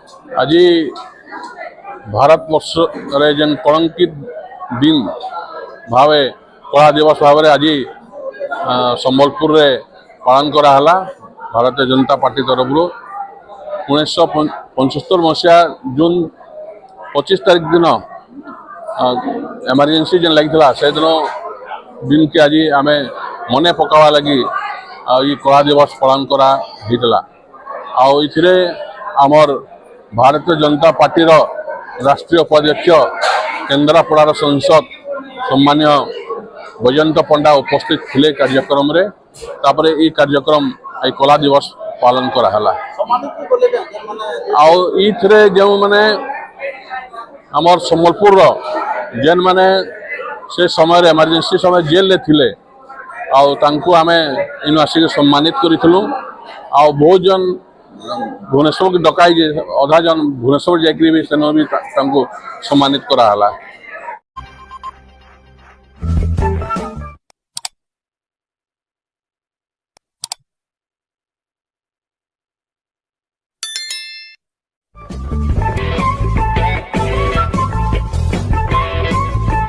आज भारत वर्ष रे जेन कलंकित दिन भावे कला दिवस भाव आज संबलपुर रे पालन कराला भारतीय जनता पार्टी तरफ 1975 मसीहा जून 25 तारीख दिन एमरजेंसी जेन लगी से दिन के आज आम मन पकावा लगी ये कला दिवस पालन करा आमर भारतीय जनता पार्टी राष्ट्रीय उपाध्यक्ष केन्द्रापड़ार संसद सम्मान्य वैजयंत पंडा उपस्थित थे कार्यक्रम रे तापरे ये कार्यक्रम ये कला दिवस पालन कराला जो माने आमर संबलपुर जेन माने से समय एमरजेंसी समय जेल रे थिले आम इन आसिक सम्मानित करूँ बहुत जन भुवनेश्वर के डकाई अधा जन भुवनेश्वर जाकि भी सम्मानित कराला।